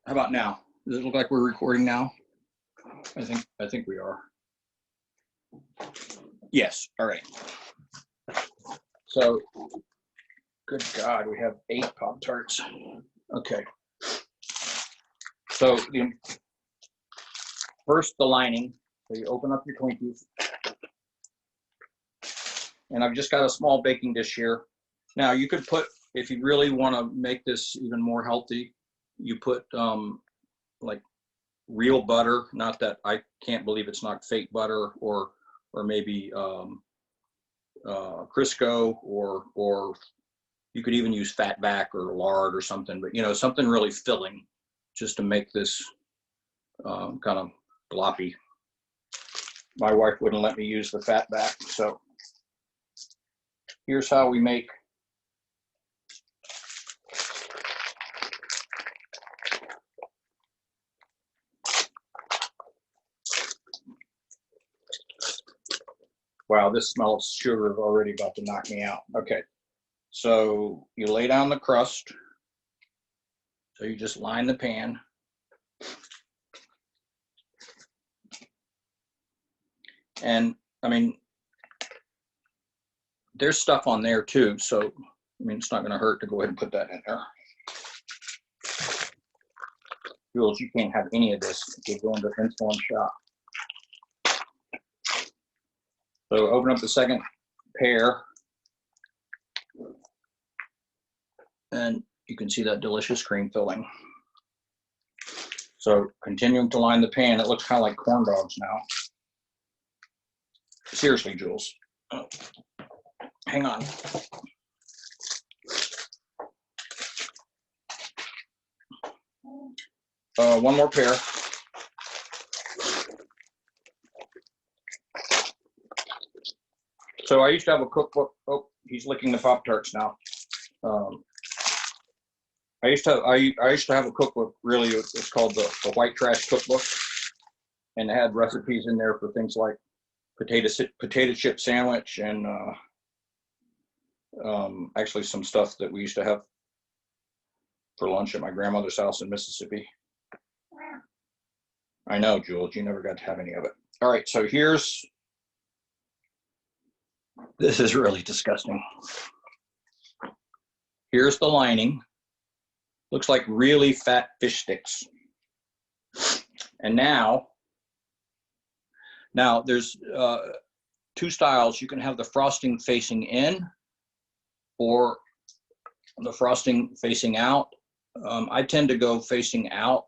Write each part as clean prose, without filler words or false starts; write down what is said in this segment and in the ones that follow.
How about now? Does it look like we're recording now? I think we are. Yes. All right. So, good God, we have 8 Pop-Tarts. Okay. So first the lining. So you open up your Twinkies. And I've just got a small baking dish here. Now you could put, if you really want to make this even more healthy, you put like real butter. Not that, I can't believe it's not fake butter, or maybe Crisco, or you could even use fat back or lard or something, but you know, something really filling, just to make this kind of gloppy. My wife wouldn't let me use the fat back, so here's how we make wow, this smell of sugar is already about to knock me out. Okay, so you lay down the crust. So you just line the pan. And I mean, there's stuff on there too, so I mean, it's not going to hurt to go ahead and put that in there. Jules, you can't have any of this if you go into insulin shop. So open up the second pair, and you can see that delicious cream filling. So continuing to line the pan, it looks kind of like corn dogs now. Seriously, Jules. Oh, hang on. One more pair. So I used to have a cookbook. Oh, he's licking the Pop-Tarts now. I used to have a cookbook. Really, it's called the White Trash Cookbook, and it had recipes in there for things like potato chip sandwich, and actually some stuff that we used to have for lunch at my grandmother's house in Mississippi. I know, Jules, you never got to have any of it. All right, so this is really disgusting. Here's the lining. Looks like really fat fish sticks. And now there's 2 styles. You can have the frosting facing in or the frosting facing out. I tend to go facing out.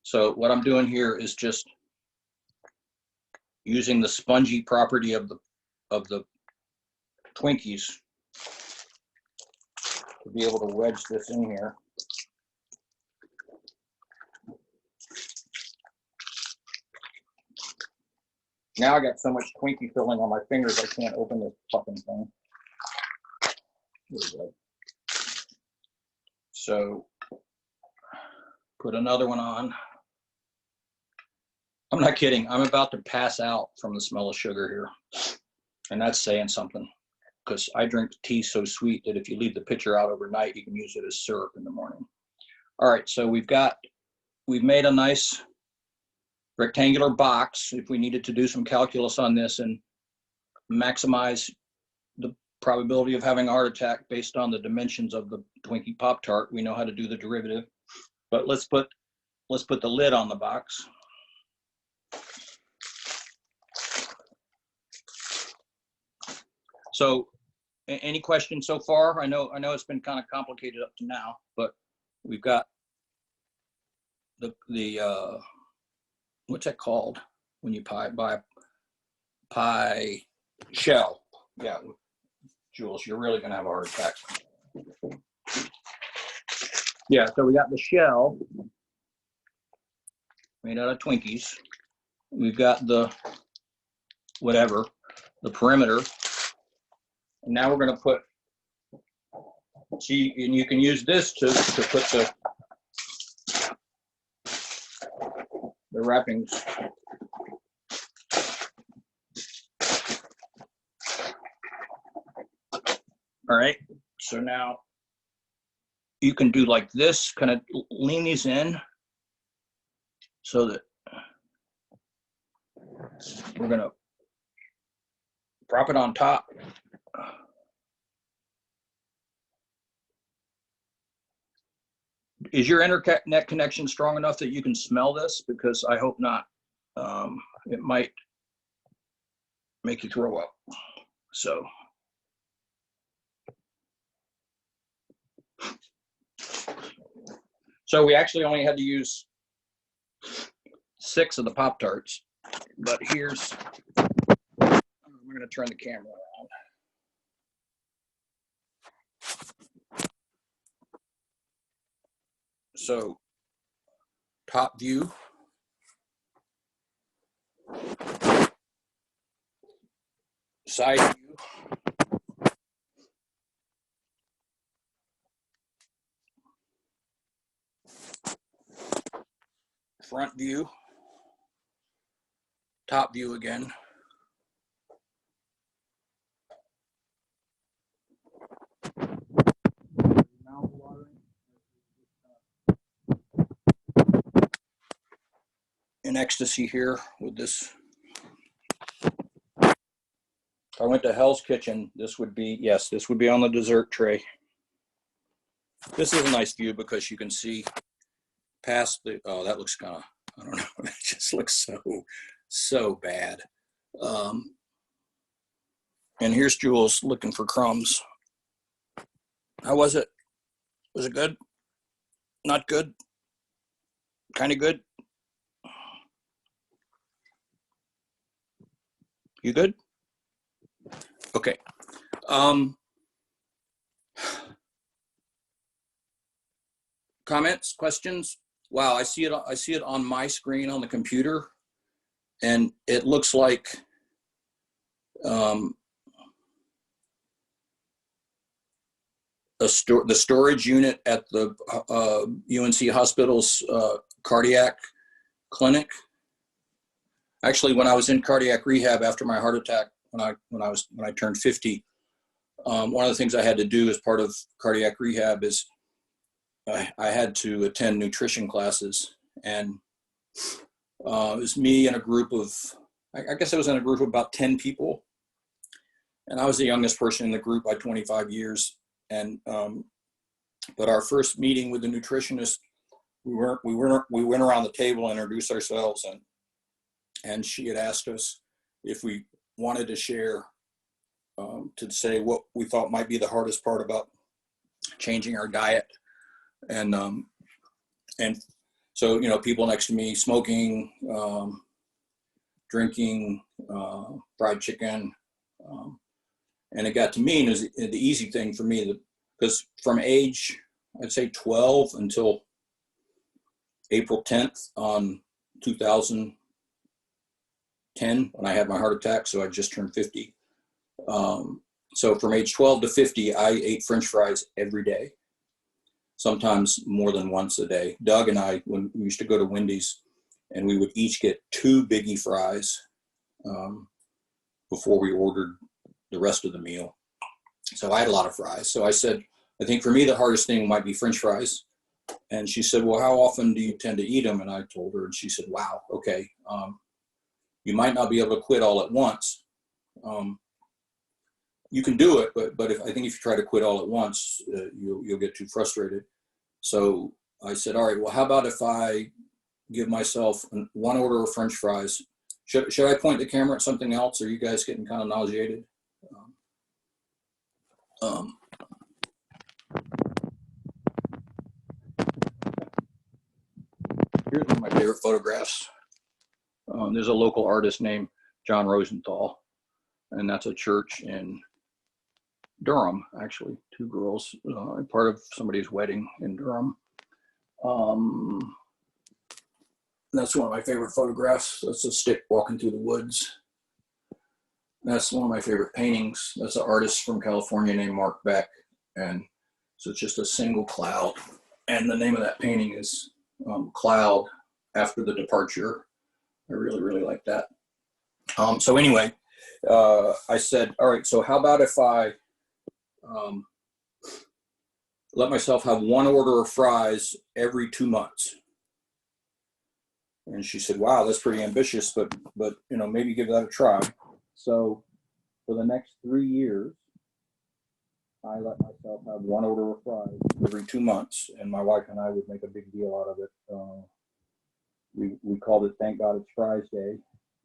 So what I'm doing here is just using the spongy property of the Twinkies to be able to wedge this in here. Now I got so much Twinkie filling on my fingers I can't open this fucking thing. There we go. So put another one on. I'm not kidding. I'm about to pass out from the smell of sugar here. And that's saying something, because I drink tea so sweet that if you leave the pitcher out overnight, you can use it as syrup in the morning. All right, so we've made a nice rectangular box. If we needed to do some calculus on this and maximize the probability of having a heart attack based on the dimensions of the Twinkie Pop-Tart, we know how to do the derivative. But let's put the lid on the box. So, any questions so far? I know it's been kind of complicated up to now, but we've got the what's that called when you buy pie shell? Yeah, Jules, you're really gonna have a heart attack. Yeah, so we got the shell made out of Twinkies. We've got the perimeter. And now we're going to put, see, and you can use this to put the wrappings. All right. So now you can do like this, kind of lean these in so that we're gonna prop it on top. Is your internet connection strong enough that you can smell this? Because I hope not. It might make you throw up. So we actually only had to use 6 of the Pop-Tarts, but here's, I'm gonna turn the camera around. So top view, side view, front view, top view again. In ecstasy here with this. If I went to Hell's Kitchen, this would be, yes, this would be on the dessert tray. This is a nice view because you can see past the, oh, that looks kind of, I don't know, it just looks so bad. And here's Jules looking for crumbs. How was it? Was it good? Not good? Kind of good? You good? Okay. Comments, questions? Wow, I see it on my screen on the computer, and it looks like the storage unit at the UNC Hospital's cardiac clinic. Actually, when I was in cardiac rehab after my heart attack, when I turned 50, one of the things I had to do as part of cardiac rehab is I had to attend nutrition classes, and it was me and a group of, I guess I was in a group of about 10 people, and I was the youngest person in the group by 25 years. And but our first meeting with the nutritionist, we went around the table and introduced ourselves, and she had asked us if we wanted to share, to say what we thought might be the hardest part about changing our diet. And so, you know, people next to me smoking, drinking, fried chicken, and it got to me, and it was the easy thing for me, because from age, I'd say 12 until April 10th on 2010, when I had my heart attack, so I just turned 50. So from age 12 to 50, I ate French fries every day, sometimes more than once a day. Doug and I, when we used to go to Wendy's, and we would each get 2 biggie fries before we ordered the rest of the meal. So I had a lot of fries. So I said, I think for me, the hardest thing might be French fries. And she said, well, how often do you tend to eat them? And I told her, and she said, wow, okay. You might not be able to quit all at once. You can do it, but I think if you try to quit all at once, you'll get too frustrated. So I said, all right, well, how about if I give myself 1 order of French fries? Should I point the camera at something else? Are you guys getting kind of nauseated? Here's one of my favorite photographs. There's a local artist named John Rosenthal, and that's a church in Durham, actually. 2 girls, part of somebody's wedding in Durham. That's one of my favorite photographs. That's a stick walking through the woods. That's one of my favorite paintings. That's an artist from California named Mark Beck. And so it's just a single cloud. And the name of that painting is Cloud After the Departure. I really, really like that. So anyway, I said, all right, so how about if I let myself have one order of fries every 2 months. And she said, wow, that's pretty ambitious, but you know, maybe give that a try. So for the next 3 years, I let myself have one order of fries every 2 months, and my wife and I would make a big deal out of it. We called it Thank God It's Fries Day,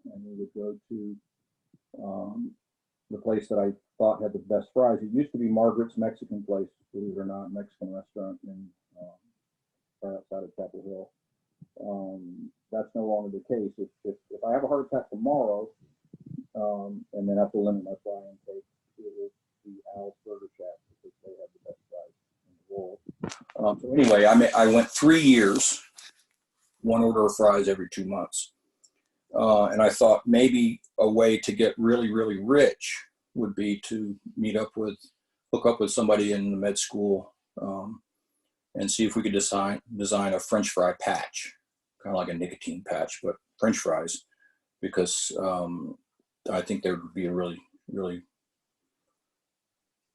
and we would go to the place that I thought had the best fries. It used to be Margaret's Mexican place, believe it or not, Mexican restaurant in right outside of Chapel Hill. That's no longer the case. If I have a heart attack tomorrow, and then have to limit my fry intake, it is the Al's Burger Shack because they have the best fries in the world. So anyway, I went 3 years, one order of fries every 2 months. And I thought maybe a way to get really, really rich would be to hook up with somebody in the med school, and see if we could design a French fry patch, kind of like a nicotine patch, but French fries, because I think there would be a really, really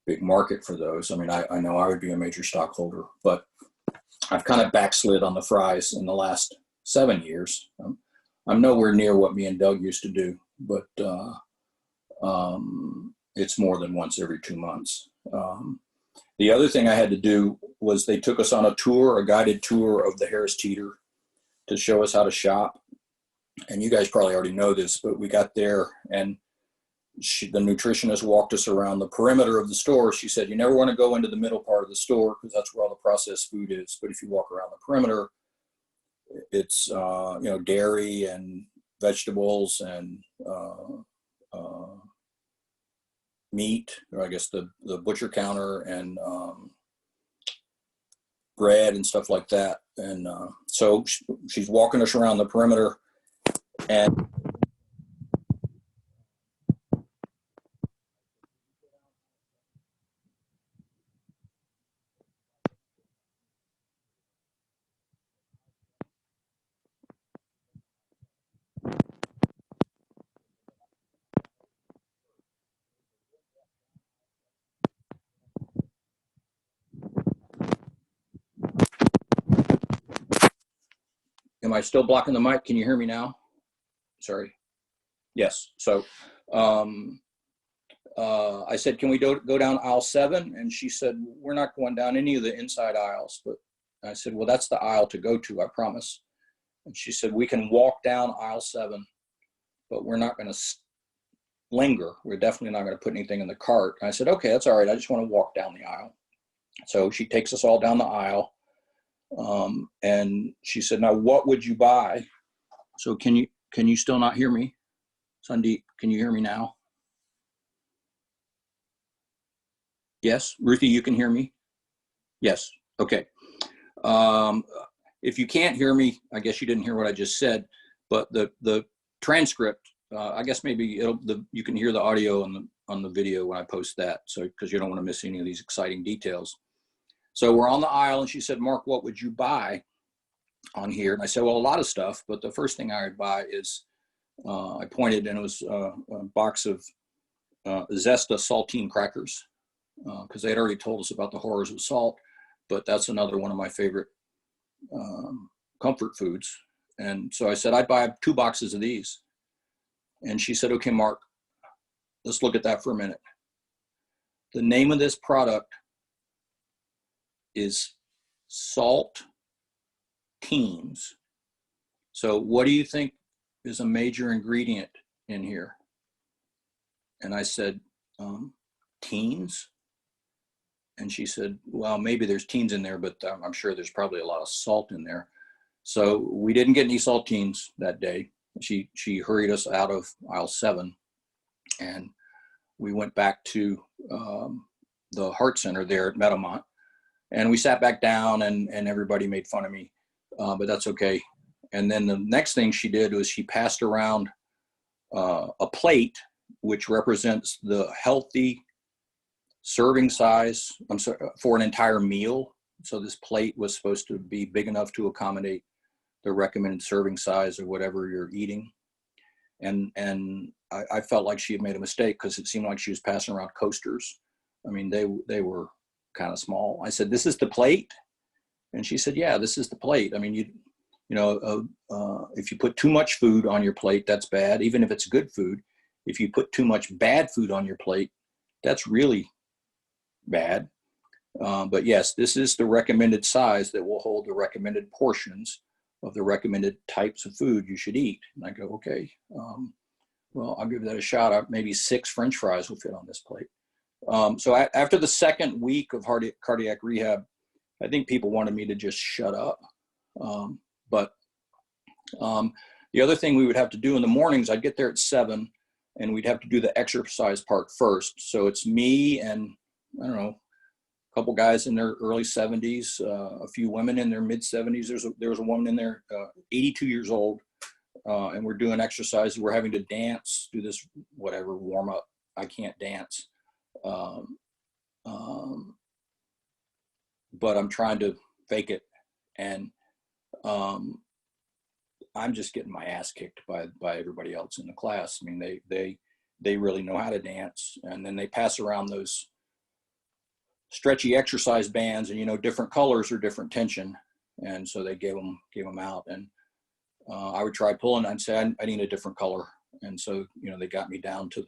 big market for those. I mean, I know I would be a major stockholder, but I've kind of backslid on the fries in the last 7 years. I'm nowhere near what me and Doug used to do, but it's more than once every 2 months. The other thing I had to do was they took us on a guided tour of the Harris Teeter to show us how to shop. And you guys probably already know this, but we got there and the nutritionist walked us around the perimeter of the store. She said, you never want to go into the middle part of the store because that's where all the processed food is. But if you walk around the perimeter, it's dairy and vegetables and meat, or I guess the butcher counter, and bread and stuff like that. And so she's walking us around the perimeter, and am I still blocking the mic? Can you hear me now? Sorry. Yes. So I said, can we go down aisle 7? And she said, we're not going down any of the inside aisles. But I said, well, that's the aisle to go to, I promise. And she said, we can walk down aisle 7, but we're not going to linger. We're definitely not going to put anything in the cart. And I said, okay, that's all right. I just want to walk down the aisle. So she takes us all down the aisle. And she said, now what would you buy? So can you still not hear me? Sandeep, can you hear me now? Yes. Ruthie, you can hear me? Yes. Okay. If you can't hear me, I guess you didn't hear what I just said, but the transcript, I guess maybe you can hear the audio on the video when I post that. So, because you don't want to miss any of these exciting details. So we're on the aisle and she said, Mark, what would you buy on here? And I said, well, a lot of stuff, but the first thing I would buy is, I pointed, and it was a box of Zesta saltine crackers, because they had already told us about the horrors of salt, but that's another one of my favorite comfort foods. And so I said, I'd buy 2 boxes of these. And she said, okay, Mark, let's look at that for a minute. The name of this product is Salt Teens. So what do you think is a major ingredient in here? And I said, teens? And she said, well, maybe there's teens in there, but I'm sure there's probably a lot of salt in there. So we didn't get any saltines that day. She hurried us out of aisle 7, and we went back to the Heart Center there at Meadowmont, and we sat back down, and everybody made fun of me, but that's okay. And then the next thing she did was she passed around a plate, which represents the healthy serving size for an entire meal. So this plate was supposed to be big enough to accommodate the recommended serving size of whatever you're eating. And I felt like she had made a mistake because it seemed like she was passing around coasters. I mean, they were kind of small. I said, this is the plate? And she said, yeah, this is the plate. I mean, if you put too much food on your plate, that's bad. Even if it's good food, if you put too much bad food on your plate, that's really bad. But yes, this is the recommended size that will hold the recommended portions of the recommended types of food you should eat. And I go, okay, well, I'll give that a shot. Maybe 6 French fries will fit on this plate. So after the second week of cardiac rehab, I think people wanted me to just shut up. But the other thing we would have to do in the mornings, I'd get there at 7 and we'd have to do the exercise part first. So it's me and, I don't know, a couple guys in their early 70s, a few women in their mid 70s. There was a woman in there, 82 years old, and we're doing exercises. We're having to dance, do this, whatever, warm up. I can't dance. But I'm trying to fake it. And I'm just getting my ass kicked by everybody else in the class. I mean, they really know how to dance. And then they pass around those stretchy exercise bands, and different colors or different tension. And so they gave them out. And I would try pulling. I'd say I need a different color. And so they got me down to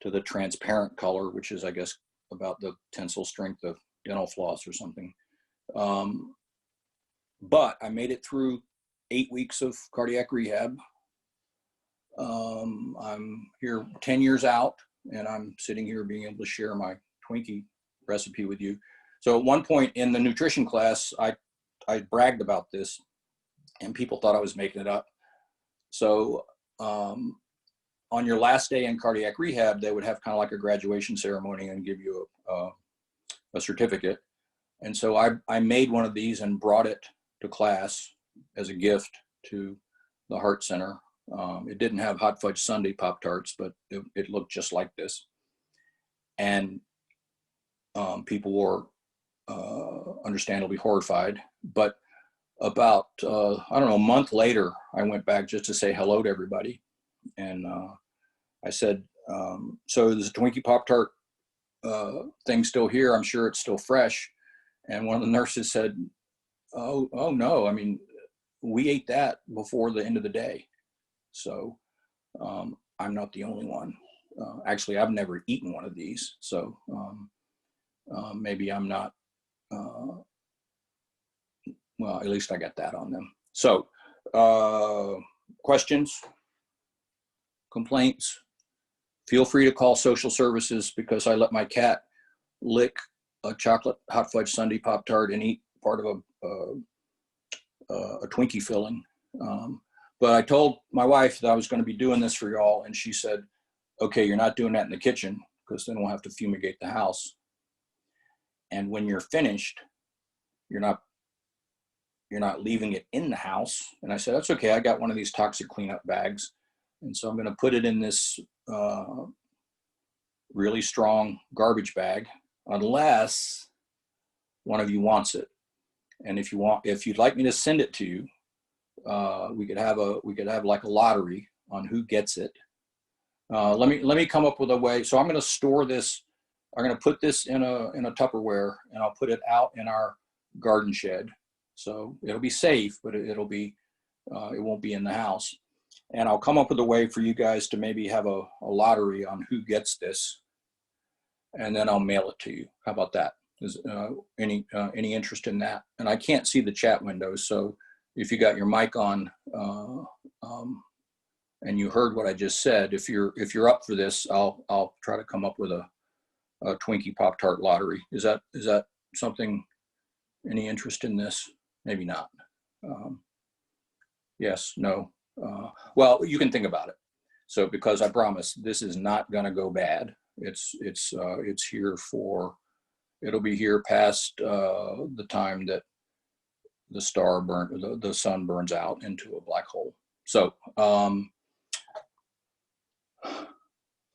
the transparent color, which is, I guess, about the tensile strength of dental floss or something. But I made it through 8 weeks of cardiac rehab. I'm here 10 years out, and I'm sitting here being able to share my Twinkie recipe with you. So at one point in the nutrition class, I bragged about this, and people thought I was making it up. So on your last day in cardiac rehab, they would have kind of like a graduation ceremony and give you a certificate. And so I made one of these and brought it to class as a gift to the Heart Center. It didn't have hot fudge sundae Pop-Tarts, but it looked just like this. And people were understandably horrified. But about, I don't know, a month later, I went back just to say hello to everybody. And I said, so there's a Twinkie Pop-Tart thing still here. I'm sure it's still fresh. And one of the nurses said, oh no, I mean, we ate that before the end of the day. So I'm not the only one. Actually, I've never eaten one of these. So maybe I'm not, well, at least I got that on them. So questions, complaints, feel free to call social services, because I let my cat lick a chocolate hot fudge sundae Pop-Tart and eat part of a Twinkie filling. But I told my wife that I was going to be doing this for y'all, and she said, okay, you're not doing that in the kitchen, because then we'll have to fumigate the house. And when you're finished, you're not leaving it in the house. And I said, that's okay. I got one of these toxic cleanup bags. And so I'm going to put it in this really strong garbage bag, unless one of you wants it. And if you'd like me to send it to you, we could have like a lottery on who gets it. Let me come up with a way. So I'm going to store this. I'm going to put this in a Tupperware, and I'll put it out in our garden shed. So it'll be safe, but it won't be in the house. And I'll come up with a way for you guys to maybe have a lottery on who gets this, and then I'll mail it to you. How about that? Is any interest in that? And I can't see the chat windows, so if you got your mic on and you heard what I just said, if you're up for this, I'll try to come up with a Twinkie Pop-Tart lottery. Is that something? Any interest in this? Maybe not. Yes, no. Well, you can think about it. So, because I promise this is not going to go bad. It's here for. It'll be here past the time that the sun burns out into a black hole. So,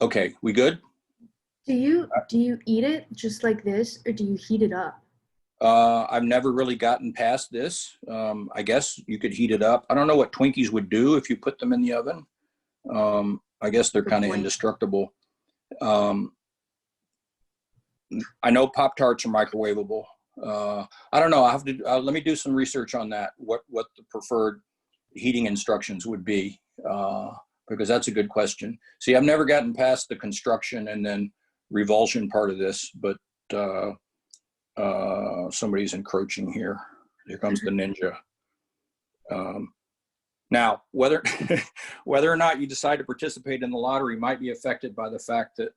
okay, we good? Do you eat it just like this, or do you heat it up? I've never really gotten past this. I guess you could heat it up. I don't know what Twinkies would do if you put them in the oven. I guess they're kind of indestructible. I know Pop-Tarts are microwavable. I don't know. I have to let me do some research on that. What the preferred heating instructions would be, because that's a good question. See, I've never gotten past the construction and then revulsion part of this, but somebody's encroaching here. Here comes the ninja. Now, whether whether or not you decide to participate in the lottery might be affected by the fact that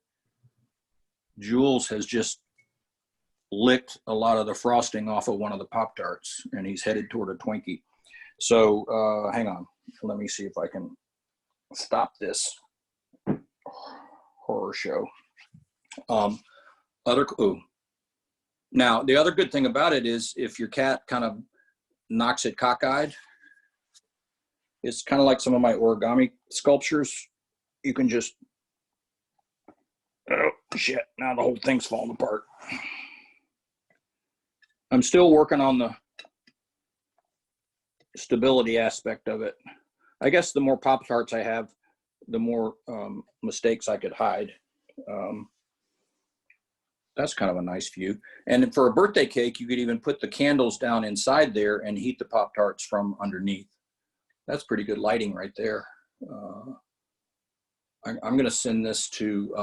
Jules has just licked a lot of the frosting off of one of the Pop-Tarts, and he's headed toward a Twinkie. So hang on. Let me see if I can stop this horror show. Now, the other good thing about it is if your cat kind of knocks it cockeyed, it's kind of like some of my origami sculptures. You can just, oh shit, now the whole thing's falling apart. I'm still working on the stability aspect of it. I guess the more Pop-Tarts I have, the more mistakes I could hide. That's kind of a nice view. And for a birthday cake, you could even put the candles down inside there and heat the Pop-Tarts from underneath. That's pretty good lighting right there. I'm going to send this to,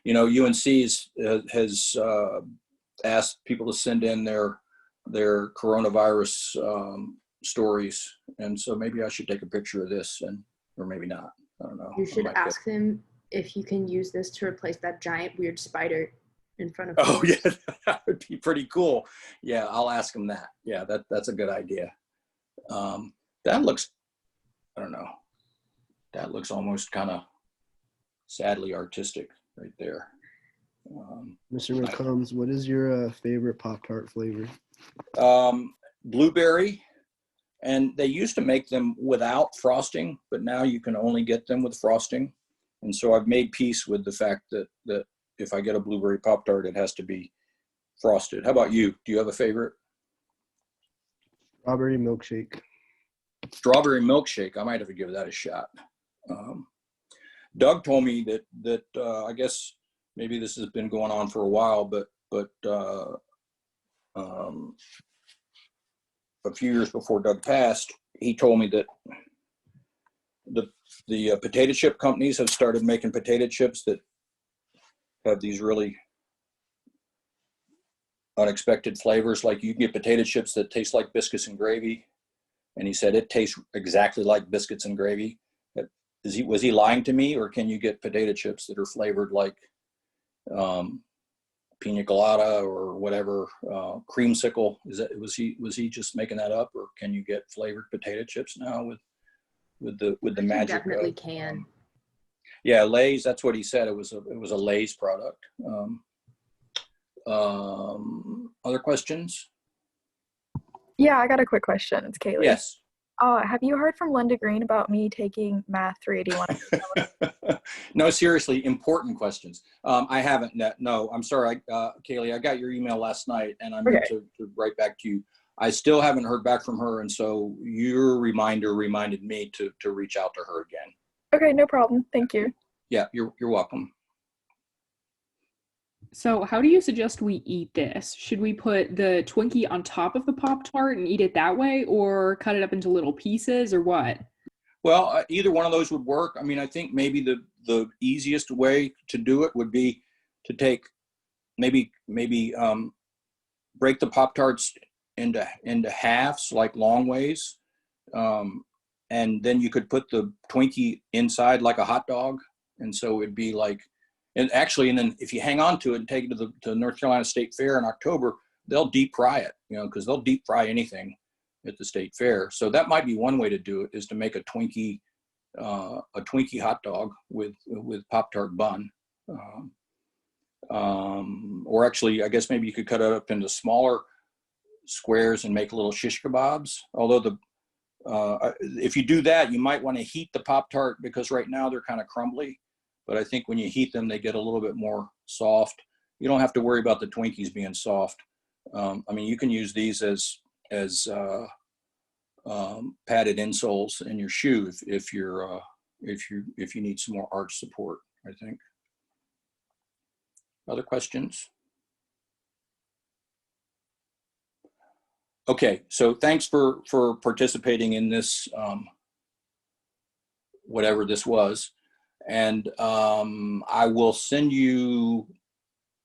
UNC has asked people to send in their coronavirus stories. And so maybe I should take a picture of this, or maybe not. I don't know. You should ask them if you can use this to replace that giant weird spider in front of Oh yeah, that would be pretty cool. Yeah, I'll ask them that. Yeah, that's a good idea. That looks, I don't know, that looks almost kind of sadly artistic right there. Mr. McCombs, what is your favorite Pop-Tart flavor? Blueberry, and they used to make them without frosting, but now you can only get them with frosting. And so I've made peace with the fact that if I get a blueberry Pop-Tart, it has to be frosted. How about you? Do you have a favorite? Strawberry milkshake. Strawberry milkshake. I might have to give that a shot. Doug told me that I guess maybe this has been going on for a while, but a few years before Doug passed, he told me that the potato chip companies have started making potato chips that have these really unexpected flavors. Like you can get potato chips that taste like biscuits and gravy. And he said it tastes exactly like biscuits and gravy. Was he lying to me, or can you get potato chips that are flavored like pina colada or whatever, creamsicle? Was he just making that up, or can you get flavored potato chips now with the magic? Definitely can. Yeah, Lay's. That's what he said. It was a Lay's product. Other questions? Yeah, I got a quick question. It's Kaylee. Yes. Have you heard from Linda Green about me taking Math 381? No, seriously, important questions. I haven't. No, I'm sorry, Kaylee. I got your email last night, and I meant to write back to you. I still haven't heard back from her, and so your reminder reminded me to reach out to her again. Okay, no problem. Thank you. Yeah, you're welcome. So how do you suggest we eat this? Should we put the Twinkie on top of the Pop-Tart and eat it that way, or cut it up into little pieces, or what? Well, either one of those would work. I mean, I think maybe the easiest way to do it would be to take maybe break the Pop-Tarts into halves, like long ways, and then you could put the Twinkie inside like a hot dog, and so it'd be like. And then if you hang on to it and take it to the North Carolina State Fair in October, they'll deep fry it, because they'll deep fry anything at the State Fair. So that might be one way to do it, is to make a Twinkie hot dog with Pop-Tart bun. Or actually, I guess maybe you could cut it up into smaller squares and make little shish kebabs. Although if you do that, you might want to heat the Pop-Tart, because right now they're kind of crumbly. But I think when you heat them, they get a little bit more soft. You don't have to worry about the Twinkies being soft. I mean, you can use these as padded insoles in your shoe if you need some more arch support, I think. Other questions? Okay, so thanks for participating in this, whatever this was. And I will send you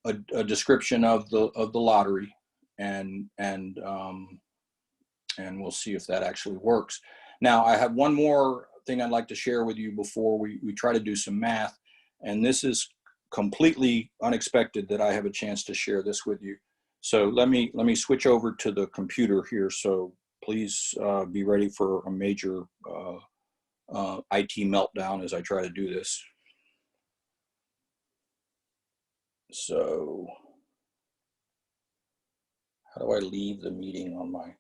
a description of the lottery, and we'll see if that actually works. Now, I have one more thing I'd like to share with you before we try to do some math. And this is completely unexpected that I have a chance to share this with you. So let me switch over to the computer here. So please be ready for a major IT meltdown as I try to do this. So how do I leave the meeting on my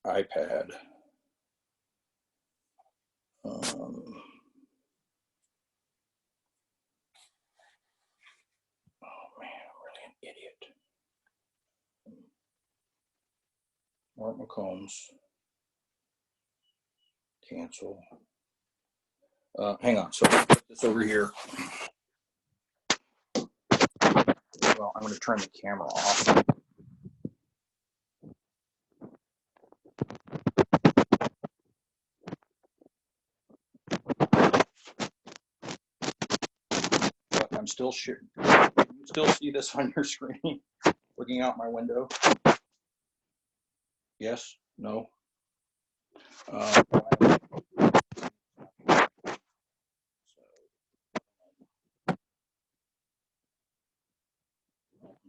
iPad? Oh man, I'm really an idiot. Mark McCombs. Cancel. Hang on, so I'll put this over here. Well, I'm going to turn the camera off. But I'm still shooting. Can you still see this on your screen? Looking out my window? Yes? No? I'm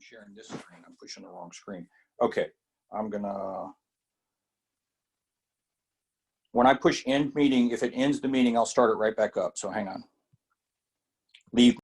sharing this screen. I'm pushing the wrong screen. Okay, I'm gonna, when I push end meeting, if it ends the meeting, I'll start it right back up. So hang on. Leave.